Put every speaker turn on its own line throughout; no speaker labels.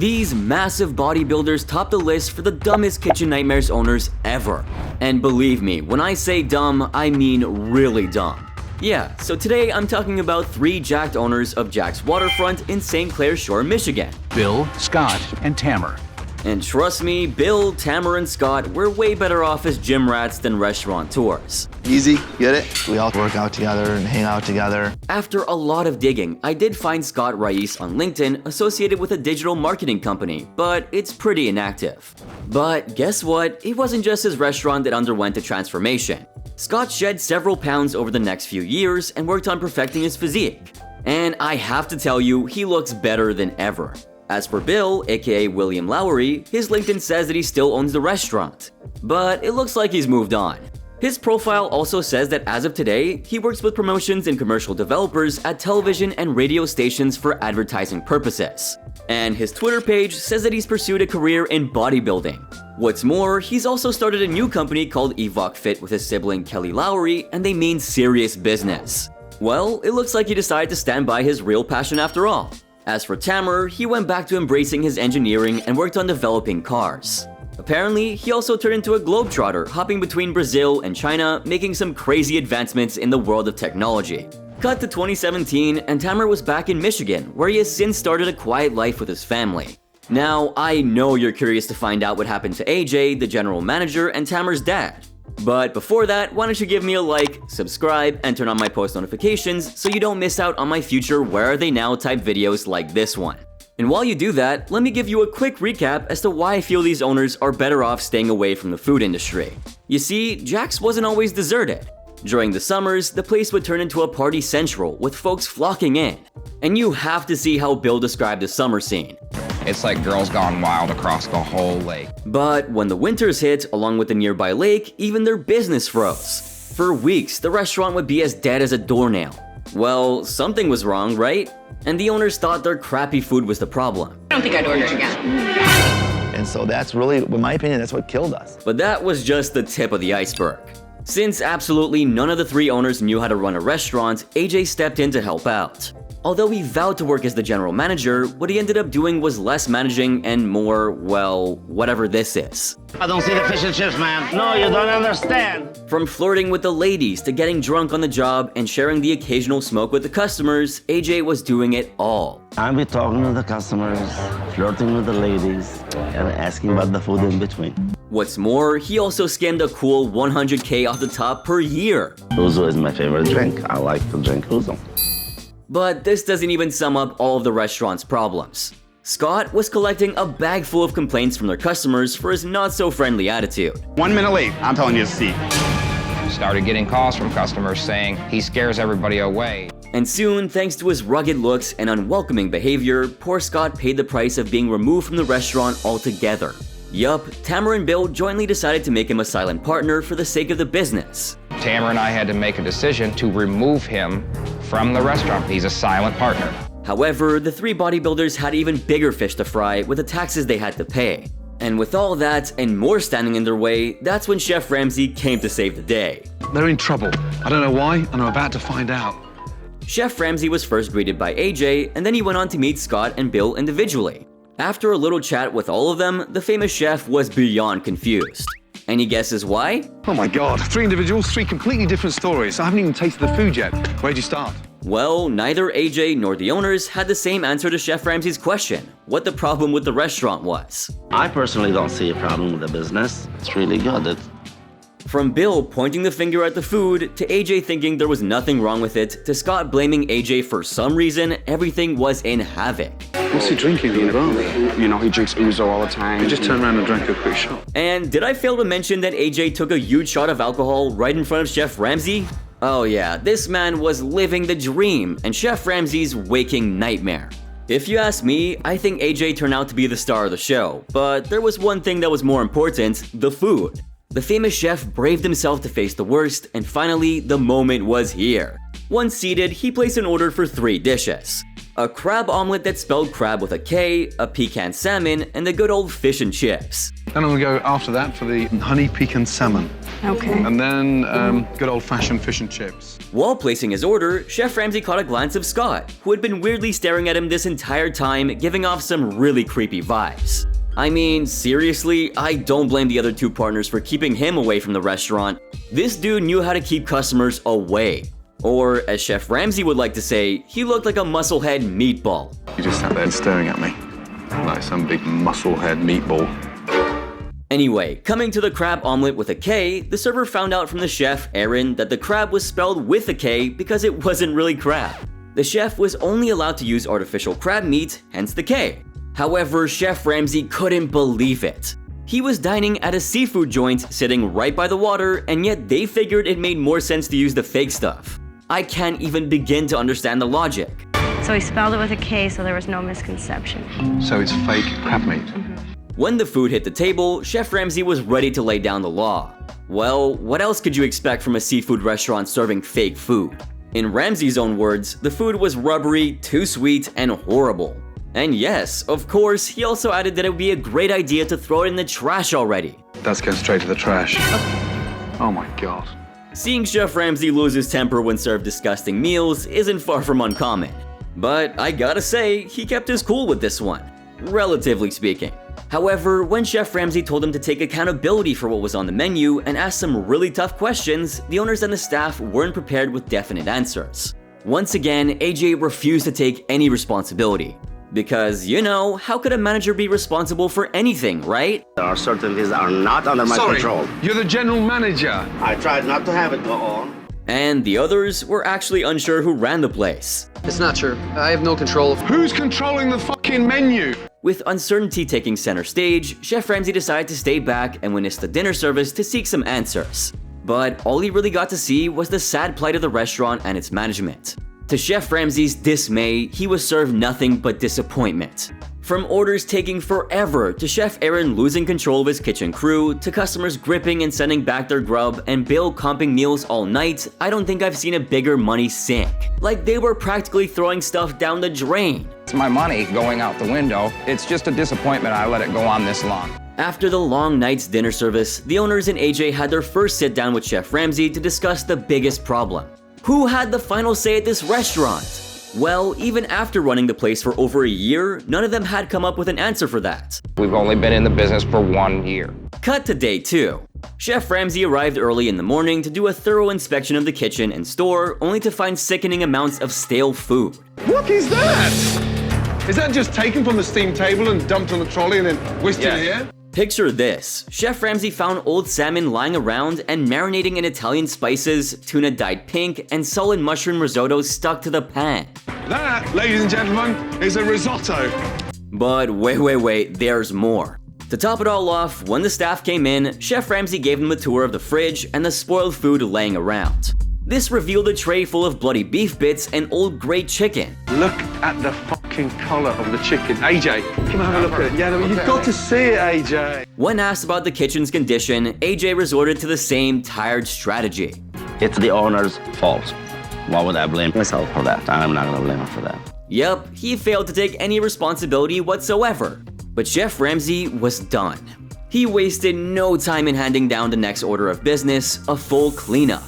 These massive bodybuilders top the list for the dumbest kitchen nightmares owners ever. And believe me, when I say dumb, I mean really dumb. Yeah, so today I'm talking about 3 jacked owners of Jack's Waterfront in St. Clair Shore, Michigan.
Bill, Scott, and Tammer.
And trust me, Bill, Tammer, and Scott were way better off as gym rats than restaurateurs.
Easy, get it? We all work out together and hang out together.
After a lot of digging, I did find Scott Rais on LinkedIn associated with a digital marketing company, but it's pretty inactive. But guess what? It wasn't just his restaurant that underwent a transformation. Scott shed several pounds over the next few years and worked on perfecting his physique. And I have to tell you, he looks better than ever. As for Bill, aka William Lowery, his LinkedIn says that he still owns the restaurant. But it looks like he's moved on. His profile also says that as of today, he works with promotions and commercial developers at television and radio stations for advertising purposes. And his Twitter page says that he's pursued a career in bodybuilding. What's more, he's also started a new company called Evoc Fit with his sibling Kelly Lowery, and they mean serious business. Well, it looks like he decided to stand by his real passion after all. As for Tammer, he went back to embracing his engineering and worked on developing cars. Apparently, he also turned into a globetrotter, hopping between Brazil and China, making some crazy advancements in the world of technology. Cut to 2017, and Tammer was back in Michigan, where he has since started a quiet life with his family. Now, I know you're curious to find out what happened to AJ, the general manager, and Tammer's dad. But before that, why don't you give me a like, subscribe, and turn on my post notifications so you don't miss out on my future Where Are They Now type videos like this one. And while you do that, let me give you a quick recap as to why I feel these owners are better off staying away from the food industry. You see, Jack's wasn't always deserted. During the summers, the place would turn into a party central with folks flocking in. And you have to see how Bill described the summer scene.
It's like girls gone wild across the whole lake.
But when the winters hit, along with the nearby lake, even their business froze. For weeks, the restaurant would be as dead as a doornail. Well, something was wrong, right? And the owners thought their crappy food was the problem.
I don't think I'd order again.
And so that's really, in my opinion, that's what killed us.
But that was just the tip of the iceberg. Since absolutely none of the 3 owners knew how to run a restaurant, AJ stepped in to help out. Although he vowed to work as the general manager, what he ended up doing was less managing and more, well, whatever this is.
I don't see the fish and chips, man. No, you don't understand.
From flirting with the ladies to getting drunk on the job and sharing the occasional smoke with the customers, AJ was doing it all.
I'll be talking to the customers, flirting with the ladies, and asking about the food in between.
What's more, he also skimmed a cool $100K off the top per year.
Ouzo is my favorite drink. I like to drink Ouzo.
But this doesn't even sum up all of the restaurant's problems. Scott was collecting a bag full of complaints from their customers for his not-so-friendly attitude.
1 minute late, I'm telling you to see.
Started getting calls from customers saying he scares everybody away.
And soon, thanks to his rugged looks and unwelcoming behavior, poor Scott paid the price of being removed from the restaurant altogether. Yup, Tammer and Bill jointly decided to make him a silent partner for the sake of the business.
Tammer and I had to make a decision to remove him from the restaurant. He's a silent partner.
However, the 3 bodybuilders had even bigger fish to fry with the taxes they had to pay. And with all that and more standing in their way, that's when Chef Ramsay came to save the day.
They're in trouble. I don't know why, and I'm about to find out.
Chef Ramsay was first greeted by AJ, and then he went on to meet Scott and Bill individually. After a little chat with all of them, the famous chef was beyond confused. Any guesses why?
Oh my God, 3 individuals, 3 completely different stories. I haven't even tasted the food yet. Where'd you start?
Well, neither AJ nor the owners had the same answer to Chef Ramsay's question, what the problem with the restaurant was.
I personally don't see a problem with the business. It's really good.
From Bill pointing the finger at the food, to AJ thinking there was nothing wrong with it, to Scott blaming AJ for some reason, everything was in havoc.
What's he drinking in the bar?
You know, he drinks Ouzo all the time.
He just turned around and drank a quick shot.
And did I fail to mention that AJ took a huge shot of alcohol right in front of Chef Ramsay? Oh yeah, this man was living the dream and Chef Ramsay's waking nightmare. If you ask me, I think AJ turned out to be the star of the show, but there was one thing that was more important, the food. The famous chef braved himself to face the worst, and finally, the moment was here. Once seated, he placed an order for 3 dishes. a crab omelet that spelled crab with a K, a pecan salmon, and the good old fish and chips.
Then I'm gonna go after that for the honey pecan salmon.
Okay.
And then good old-fashioned fish and chips.
While placing his order, Chef Ramsay caught a glance of Scott, who had been weirdly staring at him this entire time, giving off some really creepy vibes. I mean, seriously, I don't blame the other two partners for keeping him away from the restaurant. This dude knew how to keep customers away. Or, as Chef Ramsay would like to say, he looked like a musclehead meatball.
You just sat there staring at me like some big musclehead meatball.
Anyway, coming to the crab omelet with a K, the server found out from the chef, Aaron, that the crab was spelled with a K because it wasn't really crab. The chef was only allowed to use artificial crab meat, hence the K. However, Chef Ramsay couldn't believe it. He was dining at a seafood joint sitting right by the water, and yet they figured it made more sense to use the fake stuff. I can't even begin to understand the logic.
So he spelled it with a K, so there was no misconception.
So it's fake crab meat.
When the food hit the table, Chef Ramsay was ready to lay down the law. Well, what else could you expect from a seafood restaurant serving fake food? In Ramsay's own words, the food was rubbery, too sweet, and horrible. And yes, of course, he also added that it would be a great idea to throw it in the trash already.
That's going straight to the trash. Oh my God.
Seeing Chef Ramsay lose his temper when served disgusting meals isn't far from uncommon. But I gotta say, he kept his cool with this one, relatively speaking. However, when Chef Ramsay told him to take accountability for what was on the menu and ask some really tough questions, the owners and the staff weren't prepared with definite answers. Once again, AJ refused to take any responsibility. Because, you know, how could a manager be responsible for anything, right?
There are certain things that are not under my control.
You're the general manager.
I tried not to have it go on.
And the others were actually unsure who ran the place.
It's not true. I have no control.
Who's controlling the fucking menu?
With uncertainty taking center stage, Chef Ramsay decided to stay back and witness the dinner service to seek some answers. But all he really got to see was the sad plight of the restaurant and its management. To Chef Ramsay's dismay, he was served nothing but disappointment. From orders taking forever, to Chef Aaron losing control of his kitchen crew, to customers gripping and sending back their grub, and Bill comping meals all night, I don't think I've seen a bigger money sink. Like they were practically throwing stuff down the drain.
It's my money going out the window. It's just a disappointment I let it go on this long.
After the long night's dinner service, the owners and AJ had their first sit down with Chef Ramsay to discuss the biggest problem. Who had the final say at this restaurant? Well, even after running the place for over a year, none of them had come up with an answer for that.
We've only been in the business for 1 year.
Cut to day 2. Chef Ramsay arrived early in the morning to do a thorough inspection of the kitchen and store, only to find sickening amounts of stale food.
What is that? Is that just taken from the steam table and dumped on the trolley and then whisked in here?
Picture this. Chef Ramsay found old salmon lying around and marinating in Italian spices, tuna dyed pink, and solid mushroom risotto stuck to the pan.
That, ladies and gentlemen, is a risotto.
But wait, there's more. To top it all off, when the staff came in, Chef Ramsay gave them a tour of the fridge and the spoiled food laying around. This revealed a tray full of bloody beef bits and old grey chicken.
Look at the fucking colour of the chicken. AJ, come have a look at it. Yeah, you've got to see it, AJ.
When asked about the kitchen's condition, AJ resorted to the same tired strategy.
It's the owner's fault. Why would I blame myself for that? I'm not gonna blame him for that.
Yep, he failed to take any responsibility whatsoever. But Chef Ramsay was done. He wasted no time in handing down the next order of business, a full cleanup.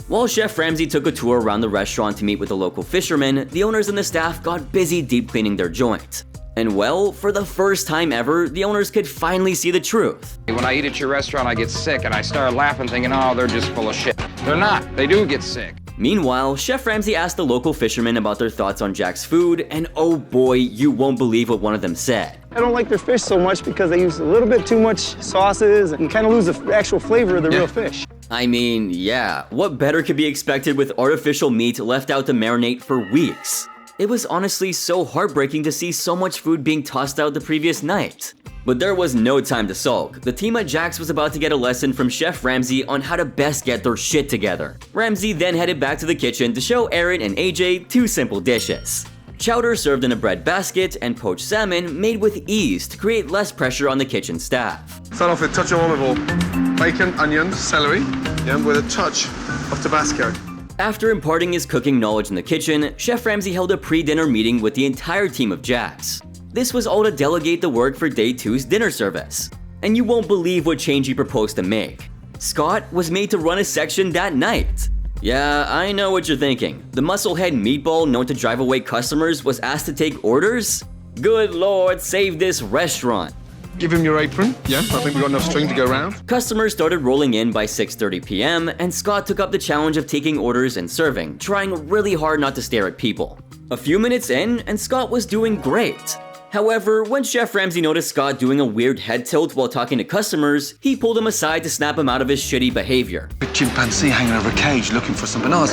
While Chef Ramsay took a tour around the restaurant to meet with the local fishermen, the owners and the staff got busy deep cleaning their joint. And well, for the first time ever, the owners could finally see the truth.
When I eat at your restaurant, I get sick, and I start laughing thinking, oh, they're just full of shit. They're not. They do get sick.
Meanwhile, Chef Ramsay asked the local fishermen about their thoughts on Jack's food, and oh boy, you won't believe what one of them said.
I don't like their fish so much because they use a little bit too much sauces and kind of lose the actual flavor of the real fish.
I mean, yeah, what better could be expected with artificial meat left out to marinate for weeks? It was honestly so heartbreaking to see so much food being tossed out the previous night. But there was no time to sulk. The team at Jack's was about to get a lesson from Chef Ramsay on how to best get their shit together. Ramsay then headed back to the kitchen to show Aaron and AJ 2 simple dishes. Chowder served in a bread basket and poached salmon made with ease to create less pressure on the kitchen staff.
Start off with a touch of olive oil, bacon, onions, celery, with a touch of Tabasco.
After imparting his cooking knowledge in the kitchen, Chef Ramsay held a pre-dinner meeting with the entire team of Jack's. This was all to delegate the work for day 2's dinner service. And you won't believe what change he proposed to make. Scott was made to run a section that night. Yeah, I know what you're thinking. The musclehead meatball known to drive away customers was asked to take orders? Good lord, save this restaurant.
Give him your apron. Yeah, I think we've got enough string to go around.
Customers started rolling in by 6:30 p.m. and Scott took up the challenge of taking orders and serving, trying really hard not to stare at people. A few minutes in, and Scott was doing great. However, when Chef Ramsay noticed Scott doing a weird head tilt while talking to customers, he pulled him aside to snap him out of his shitty behavior.
Big chimpanzee hanging over a cage looking for some bananas.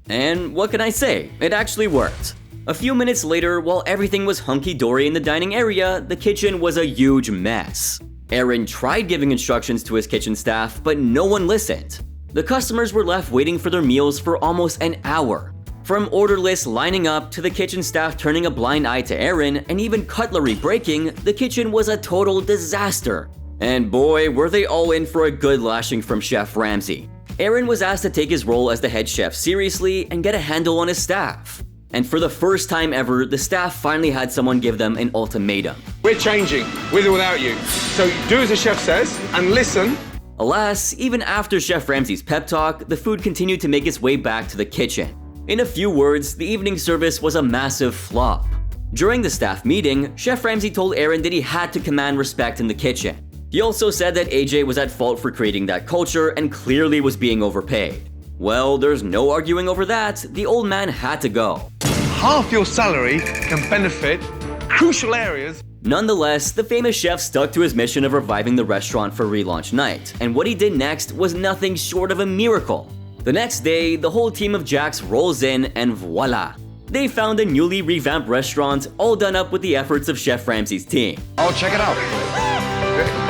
And what can I say? It actually worked. A few minutes later, while everything was hunky-dory in the dining area, the kitchen was a huge mess. Aaron tried giving instructions to his kitchen staff, but no one listened. The customers were left waiting for their meals for almost an hour. From order lists lining up to the kitchen staff turning a blind eye to Aaron and even cutlery breaking, the kitchen was a total disaster. And boy, were they all in for a good lashing from Chef Ramsay. Aaron was asked to take his role as the head chef seriously and get a handle on his staff. And for the first time ever, the staff finally had someone give them an ultimatum.
We're changing, with or without you. So do as the chef says and listen.
Alas, even after Chef Ramsay's pep talk, the food continued to make its way back to the kitchen. In a few words, the evening service was a massive flop. During the staff meeting, Chef Ramsay told Aaron that he had to command respect in the kitchen. He also said that AJ was at fault for creating that culture and clearly was being overpaid. Well, there's no arguing over that. The old man had to go.
Half your salary can benefit crucial areas.
Nonetheless, the famous chef stuck to his mission of reviving the restaurant for relaunch night, and what he did next was nothing short of a miracle. The next day, the whole team of Jack's rolls in and voila! They found a newly revamped restaurant, all done up with the efforts of Chef Ramsay's team.
Oh, check it out.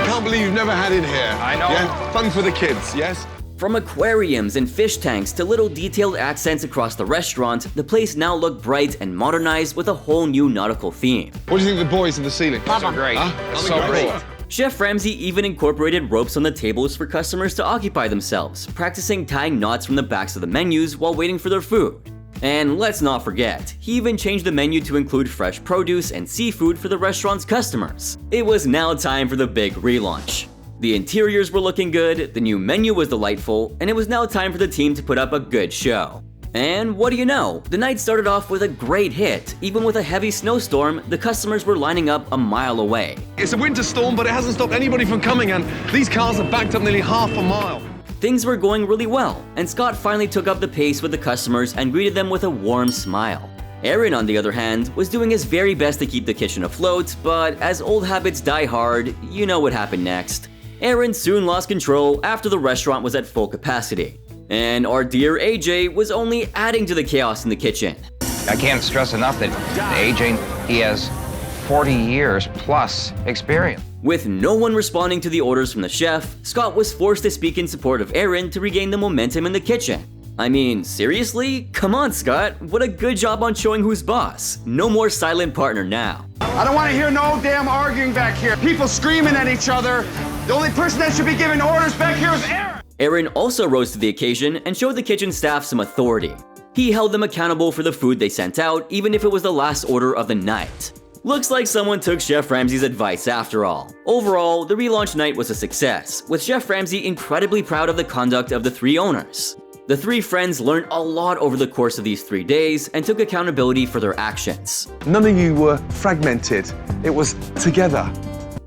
Can't believe you've never had it here.
I know.
Yeah, fun for the kids, yes?
From aquariums and fish tanks to little detailed accents across the restaurant, the place now looked bright and modernized with a whole new nautical theme.
What do you think of the buoys in the ceiling?
So great. So great.
Chef Ramsay even incorporated ropes on the tables for customers to occupy themselves, practicing tying knots from the backs of the menus while waiting for their food. And let's not forget, he even changed the menu to include fresh produce and seafood for the restaurant's customers. It was now time for the big relaunch. The interiors were looking good, the new menu was delightful, and it was now time for the team to put up a good show. And what do you know? The night started off with a great hit. Even with a heavy snowstorm, the customers were lining up a mile away.
It's a winter storm, but it hasn't stopped anybody from coming, and these cars are backed up nearly half a mile.
Things were going really well, and Scott finally took up the pace with the customers and greeted them with a warm smile. Aaron, on the other hand, was doing his very best to keep the kitchen afloat, but as old habits die hard, you know what happened next. Aaron soon lost control after the restaurant was at full capacity. And our dear AJ was only adding to the chaos in the kitchen.
I can't stress enough that AJ, he has 40 years plus experience.
With no one responding to the orders from the chef, Scott was forced to speak in support of Aaron to regain the momentum in the kitchen. I mean, seriously? Come on, Scott. What a good job on showing who's boss. No more silent partner now.
I don't want to hear no damn arguing back here. People screaming at each other. The only person that should be giving orders back here is Aaron.
Aaron also rose to the occasion and showed the kitchen staff some authority. He held them accountable for the food they sent out, even if it was the last order of the night. Looks like someone took Chef Ramsay's advice after all. Overall, the relaunch night was a success, with Chef Ramsay incredibly proud of the conduct of the three owners. The three friends learned a lot over the course of these 3 days and took accountability for their actions.
None of you were fragmented. It was together.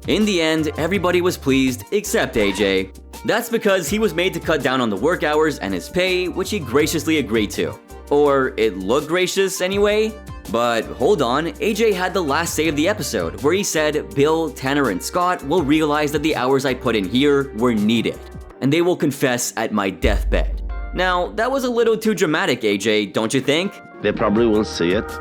In the end, everybody was pleased except AJ. That's because he was made to cut down on the work hours and his pay, which he graciously agreed to. Or it looked gracious anyway. But hold on, AJ had the last say of the episode, where he said Bill, Tanner, and Scott will realize that the hours I put in here were needed, and they will confess at my deathbed. Now, that was a little too dramatic, AJ, don't you think?
They probably will see it.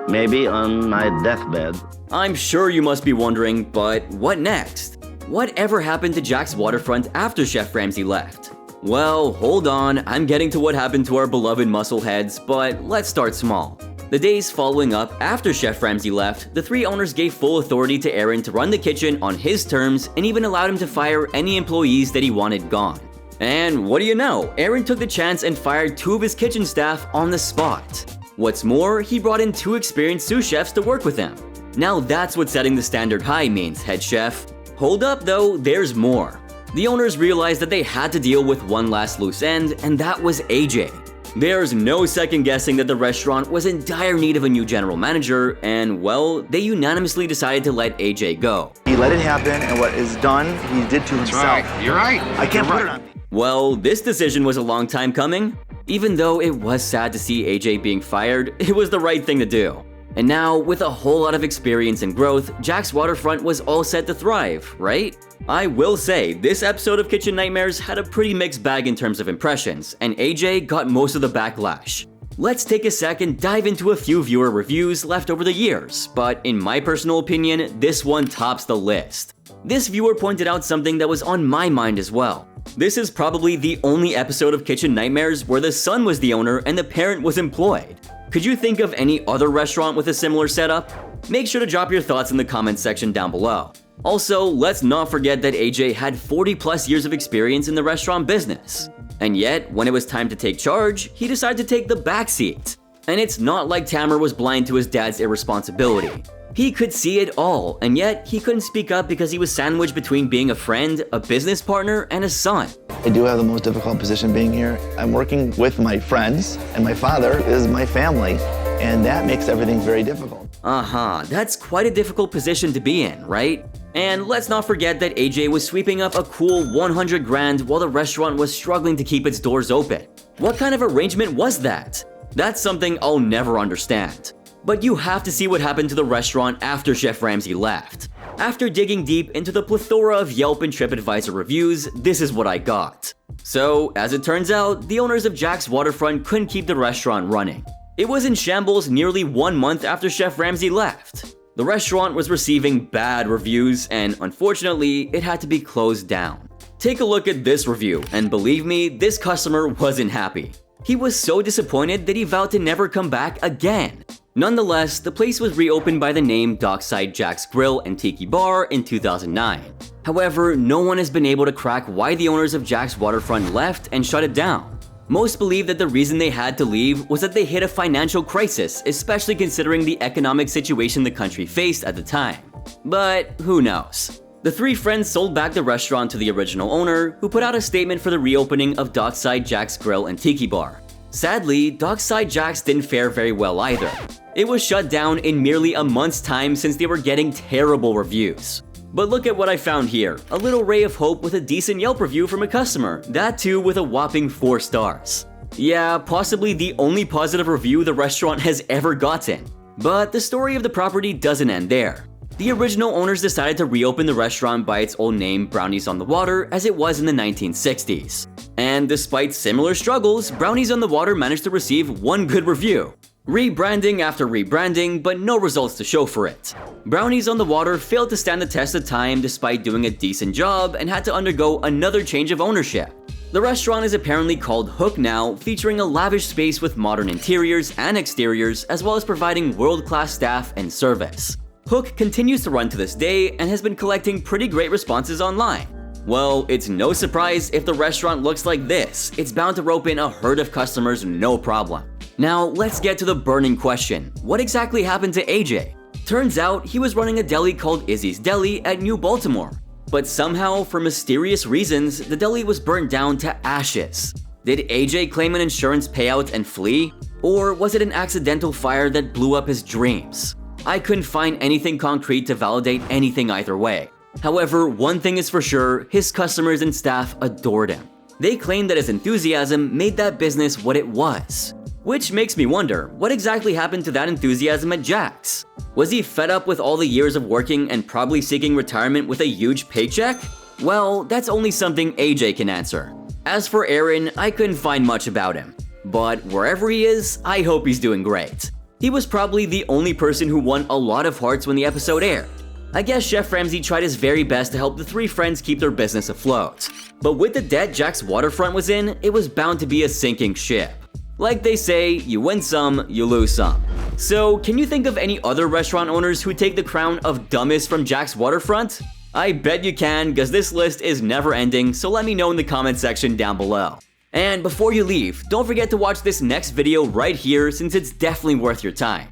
Maybe on my deathbed.
I'm sure you must be wondering, but what next? Whatever happened to Jack's Waterfront after Chef Ramsay left? Well, hold on, I'm getting to what happened to our beloved muscleheads, but let's start small. The days following up after Chef Ramsay left, the three owners gave full authority to Aaron to run the kitchen on his terms and even allowed him to fire any employees that he wanted gone. And what do you know, Aaron took the chance and fired 2 of his kitchen staff on the spot. What's more, he brought in 2 experienced sous chefs to work with him. Now that's what setting the standard high means, head chef. Hold up though, there's more. The owners realized that they had to deal with one last loose end, and that was AJ. There's no second guessing that the restaurant was in dire need of a new general manager, and well, they unanimously decided to let AJ go.
He let it happen, and what is done, he did to himself.
Right. You're right.
I can't put it on.
Well, this decision was a long time coming. Even though it was sad to see AJ being fired, it was the right thing to do. And now, with a whole lot of experience and growth, Jack's Waterfront was all set to thrive, right? I will say, this episode of Kitchen Nightmares had a pretty mixed bag in terms of impressions, and AJ got most of the backlash. Let's take a sec and dive into a few viewer reviews left over the years, but in my personal opinion, this one tops the list. This viewer pointed out something that was on my mind as well. This is probably the only episode of Kitchen Nightmares where the son was the owner and the parent was employed. Could you think of any other restaurant with a similar setup? Make sure to drop your thoughts in the comments section down below. Also, let's not forget that AJ had 40+ years of experience in the restaurant business. And yet, when it was time to take charge, he decided to take the back seat. And it's not like Tamer was blind to his dad's irresponsibility. He could see it all, and yet he couldn't speak up because he was sandwiched between being a friend, a business partner, and a son.
I do have the most difficult position being here. I'm working with my friends, and my father is my family, and that makes everything very difficult.
That's quite a difficult position to be in, right? And let's not forget that AJ was sweeping up a cool 100 grand while the restaurant was struggling to keep its doors open. What kind of arrangement was that? That's something I'll never understand. But you have to see what happened to the restaurant after Chef Ramsay left. After digging deep into the plethora of Yelp and TripAdvisor reviews, this is what I got. So, as it turns out, the owners of Jack's Waterfront couldn't keep the restaurant running. It was in shambles nearly 1 month after Chef Ramsay left. The restaurant was receiving bad reviews, and unfortunately, it had to be closed down. Take a look at this review, and believe me, this customer wasn't happy. He was so disappointed that he vowed to never come back again. Nonetheless, the place was reopened by the name Dockside Jack's Grill and Tiki Bar in 2009. However, no one has been able to crack why the owners of Jack's Waterfront left and shut it down. Most believe that the reason they had to leave was that they hit a financial crisis, especially considering the economic situation the country faced at the time. But who knows? The 3 friends sold back the restaurant to the original owner, who put out a statement for the reopening of Dockside Jack's Grill and Tiki Bar. Sadly, Dockside Jack's didn't fare very well either. It was shut down in merely a month's time since they were getting terrible reviews. But look at what I found here, a little ray of hope with a decent Yelp review from a customer, that too with a whopping 4 stars. Yeah, possibly the only positive review the restaurant has ever gotten. But the story of the property doesn't end there. The original owners decided to reopen the restaurant by its old name, Brownies on the Water, as it was in the 1960s. And despite similar struggles, Brownies on the Water managed to receive 1 good review. Rebranding after rebranding, but no results to show for it. Brownies on the Water failed to stand the test of time despite doing a decent job and had to undergo another change of ownership. The restaurant is apparently called Hook now, featuring a lavish space with modern interiors and exteriors, as well as providing world-class staff and service. Hook continues to run to this day and has been collecting pretty great responses online. Well, it's no surprise if the restaurant looks like this. It's bound to rope in a herd of customers no problem. Now, let's get to the burning question. What exactly happened to AJ? Turns out, he was running a deli called Izzy's Deli at New Baltimore. But somehow, for mysterious reasons, the deli was burned down to ashes. Did AJ claim an insurance payout and flee? Or was it an accidental fire that blew up his dreams? I couldn't find anything concrete to validate anything either way. However, one thing is for sure, his customers and staff adored him. They claimed that his enthusiasm made that business what it was. Which makes me wonder, what exactly happened to that enthusiasm at Jack's? Was he fed up with all the years of working and probably seeking retirement with a huge paycheck? Well, that's only something AJ can answer. As for Aaron, I couldn't find much about him. But wherever he is, I hope he's doing great. He was probably the only person who won a lot of hearts when the episode aired. I guess Chef Ramsay tried his very best to help the 3 friends keep their business afloat. But with the debt Jack's Waterfront was in, it was bound to be a sinking ship. Like they say, you win some, you lose some. So, can you think of any other restaurant owners who take the crown of dumbest from Jack's Waterfront? I bet you can, cause this list is never ending, so let me know in the comment section down below. And before you leave, don't forget to watch this next video right here since it's definitely worth your time.